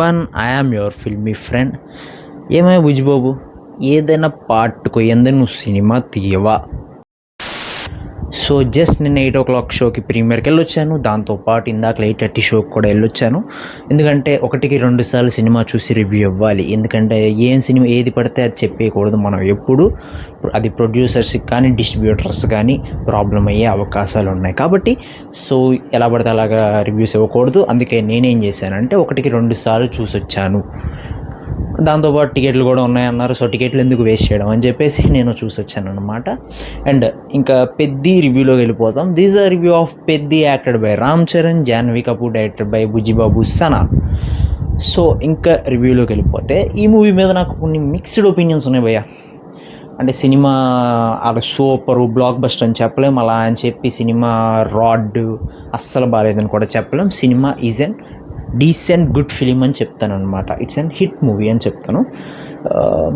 One I am your filmy friend. ఏమయ్య బుజ్జిబాబు, ఏదైనా పార్ట్కు ఎందు నువ్వు సినిమా తీయవా? సో జస్ట్ నేను 8 o'clock షోకి ప్రీమియర్కి వెళ్ళొచ్చాను. దాంతోపాటు ఇందాక 8:30 షోకి కూడా వెళ్ళొచ్చాను. ఎందుకంటే 1-2 సార్లు సినిమా చూసి రివ్యూ ఇవ్వాలి. ఎందుకంటే సినిమా ఏది పడితే అది చెప్పేయకూడదు. మనం ఎప్పుడు అది ప్రొడ్యూసర్స్కి కానీ డిస్ట్రిబ్యూటర్స్ కానీ ప్రాబ్లం అయ్యే అవకాశాలు ఉన్నాయి. కాబట్టి సో ఎలా పడితే అలాగా రివ్యూస్ ఇవ్వకూడదు. అందుకే నేనేం చేశానంటే 1-2 సార్లు చూసి వచ్చాను. దాంతోపాటు టికెట్లు కూడా ఉన్నాయన్నారు. సో టికెట్లు ఎందుకు వేస్ట్ చేయడం అని చెప్పేసి నేను చూసి వచ్చాను అనమాట. అండ్ ఇంకా పెద్ది రివ్యూలోకి వెళ్ళిపోతాం. This the review of Peddi, acted by Ram Charan, Jahnavi Kapoor, directed by Bujjibabu Sana. So ఇంకా రివ్యూలోకి వెళ్ళిపోతే ఈ మూవీ మీద నాకు కొన్ని మిక్స్డ్ ఒపీనియన్స్ ఉన్నాయి భయ్య. అంటే సినిమా అలా సూపరు బ్లాక్ బస్టర్ అని చెప్పలేం, అలా అని చెప్పి సినిమా రాడ్ అస్సలు బాగాలేదని కూడా చెప్పలేం. Cinema is an decent good film అని చెప్తాను అనమాట. ఇట్స్ అన్ హిట్ మూవీ అని చెప్తాను.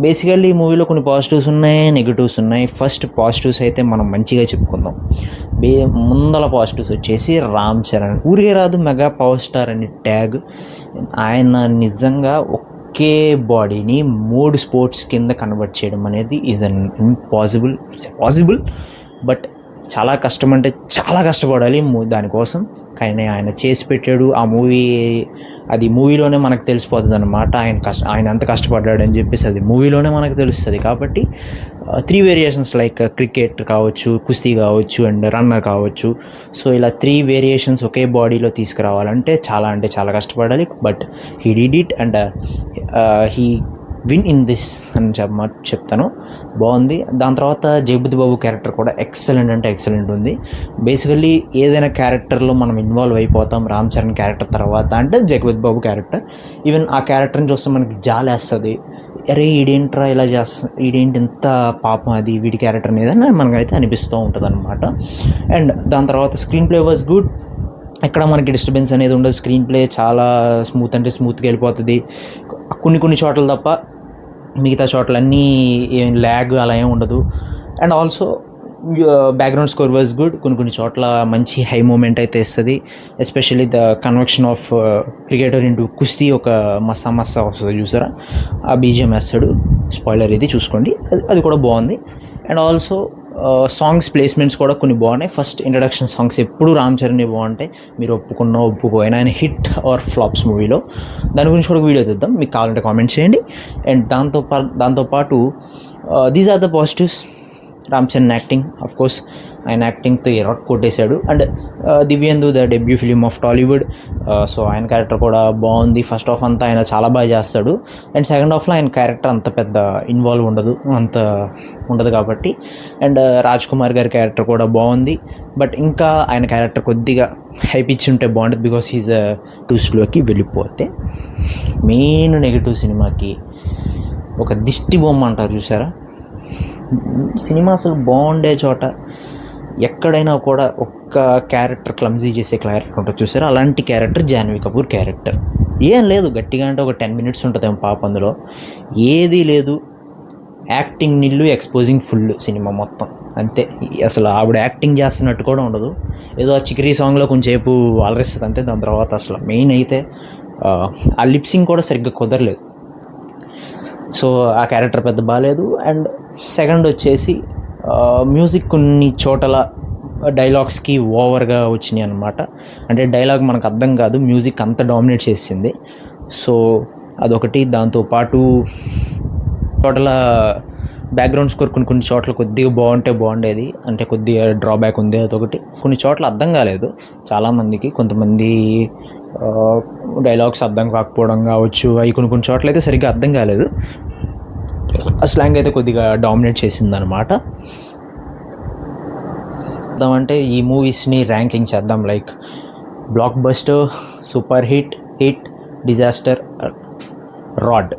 బేసికల్లీ ఈ మూవీలో కొన్ని పాజిటివ్స్ ఉన్నాయి, నెగిటివ్స్ ఉన్నాయి. ఫస్ట్ పాజిటివ్స్ అయితే మనం మంచిగా చెప్పుకుందాం. ముందల పాజిటివ్స్ వచ్చేసి రామ్ చరణ్ ఊరికే రాదు, మెగా పవర్ స్టార్ అని ట్యాగ్. ఆయన నిజంగా ఒకే బాడీని 3 స్పోర్ట్స్ కింద కన్వర్ట్ చేయడం అనేది is an impossible. It's possible, but చాలా కష్టం, అంటే చాలా కష్టపడాలి దానికోసం. కానీ ఆయన చేసి పెట్టాడు. ఆ మూవీ అది మూవీలోనే మనకు తెలిసిపోతుంది అనమాట. ఆయన ఎంత కష్టపడ్డాడు అని చెప్పేసి అది మూవీలోనే మనకు తెలుస్తుంది. కాబట్టి 3 వేరియేషన్స్ లైక్ క్రికెట్ కావచ్చు, కుస్తీ కావచ్చు అండ్ రన్నర్ కావచ్చు. సో ఇలా 3 వేరియేషన్స్ ఒకే బాడీలో తీసుకురావాలంటే చాలా కష్టపడాలి. But he did it and he win in this అని చెప్తాను. బాగుంది. దాని తర్వాత జగపతి బాబు క్యారెక్టర్ కూడా ఎక్సలెంట్ అంటే ఎక్సలెంట్ ఉంది. బేసికల్లీ ఏదైనా క్యారెక్టర్లో మనం ఇన్వాల్వ్ అయిపోతాం. రామ్ చరణ్ క్యారెక్టర్ తర్వాత అంటే జగపతి బాబు క్యారెక్టర్. ఈవెన్ ఆ క్యారెక్టర్ని చూస్తే మనకి జాలేస్తుంది. అరే ఈడేంట్రా ఇలా ఈడేంటి ఎంత పాపం అది వీడి క్యారెక్టర్ అనేది మనకైతే అనిపిస్తూ ఉంటుంది అనమాట. అండ్ దాని తర్వాత స్క్రీన్ ప్లే వాజ్ గుడ్. ఎక్కడ మనకి డిస్టర్బెన్స్ అనేది ఉండదు. స్క్రీన్ ప్లే చాలా స్మూత్గా వెళ్ళిపోతుంది. కొన్ని చోట్ల తప్ప మిగతా చోట్లన్నీ ఏం ల్యాగ్ అలా ఏం ఉండదు. And also background score was good. కొన్ని చోట్ల మంచి హై మూమెంట్ అయితే ఇస్తుంది. Especially the conversion of cricketer into కుస్తీ ఒక మస్సా వస్తుంది చూసారా, ఆ బీజిఎం వేస్తాడు. స్పాయిలర్ ఇది చూసుకోండి, అది కూడా బాగుంది. అండ్ ఆల్సో సాంగ్స్ ప్లేస్మెంట్స్ కూడా కొన్ని బాగున్నాయి. ఫస్ట్ ఇంట్రడక్షన్ సాంగ్స్ ఎప్పుడు రామ్ చరణ్ బాగుంటాయి. మీరు ఒప్పుకోయినా ఆయన హిట్ ఆర్ ఫ్లాప్స్ మూవీలో. దాని గురించి కూడా వీడియో తెద్దాం, మీకు కావాలంటే కామెంట్ చేయండి. అండ్ దాంతోపాటు these are the positives. Ram Charan acting, of course ఆయన యాక్టింగ్తో ఎరట్ కొట్టేశాడు. And Divyendu the debut film of Tollywood. So ఆయన క్యారెక్టర్ కూడా బాగుంది. ఫస్ట్ హాఫ్ అంతా ఆయన చాలా బాగా చేస్తాడు. అండ్ సెకండ్ హాఫ్లో ఆయన క్యారెక్టర్ అంత పెద్ద ఇన్వాల్వ్ ఉండదు కాబట్టి. అండ్ రాజ్ కుమార్ గారి క్యారెక్టర్ కూడా బాగుంది. బట్ ఇంకా ఆయన క్యారెక్టర్ కొద్దిగా హైప్ ఇచ్చి ఉంటే బాగుంటుంది. బికాస్ హీజ్ ట్విస్ట్లోకి వెళ్ళిపోతే. మెయిన్ నెగిటివ్ సినిమాకి ఒక దిష్టి బొమ్మ అంటారు చూసారా. సినిమా అసలు బాగుండే చోట ఎక్కడైనా కూడా ఒక్క క్యారెక్టర్ క్లమ్జీ చేసే క్యారెక్టర్ ఉంటుంది చూసారా, అలాంటి క్యారెక్టర్ జాహ్నవి కపూర్ క్యారెక్టర్. ఏం లేదు, గట్టిగా అంటే ఒక 10 minutes ఉంటుంది పాప, అందులో ఏదీ లేదు. యాక్టింగ్ నిల్లు, ఎక్స్పోజింగ్ ఫుల్ సినిమా మొత్తం అంతే. అసలు ఆవిడ యాక్టింగ్ చేస్తున్నట్టు కూడా ఉండదు. ఏదో ఆ చిక్రీ సాంగ్లో కొంచెంసేపు అలరిస్తుంది అంతే. దాని తర్వాత అసలు మెయిన్ అయితే ఆ లిప్సింగ్ కూడా సరిగ్గా కుదరలేదు. సో ఆ క్యారెక్టర్ పెద్ద బాగాలేదు. అండ్ సెకండ్ వచ్చేసి మ్యూజిక్ కొన్ని చోటల డైలాగ్స్కి ఓవర్గా వచ్చినాయి అనమాట. అంటే డైలాగ్ మనకు అర్థం కాదు, మ్యూజిక్ అంత డామినేట్ చేసింది. సో అదొకటి. దాంతోపాటు టోటల్ బ్యాక్గ్రౌండ్ స్కోర్ కొన్ని చోట్ల కొద్దిగా బాగుండేది, అంటే కొద్దిగా డ్రాబ్యాక్ ఉంది, అదొకటి. కొన్ని చోట్ల అర్థం కాలేదు చాలామందికి. కొంతమంది డైలాగ్స్ అర్థం కాకపోవడం కావచ్చు, అవి కొన్ని చోట్ల అయితే సరిగ్గా అర్థం కాలేదు. ఆ స్లాంగ్ అయితే కొద్దిగా డామినేట్ చేసిందనమాట. అంటే ఈ మూవీస్ని ర్యాంకింగ్ చేద్దాం. Like block buster, super hit, disaster, rod.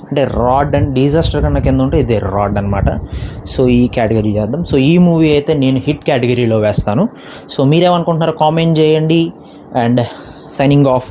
అంటే రాడ్ అండ్ డిజాస్టర్ కన్నా కింద ఉంటే ఇదే రాడ్ అనమాట. సో ఈ కేటగిరీ చేద్దాం. సో ఈ మూవీ అయితే నేను హిట్ కేటగిరీలో వేస్తాను. సో మీరేమనుకుంటున్నారో కామెంట్ చేయండి. And signing off.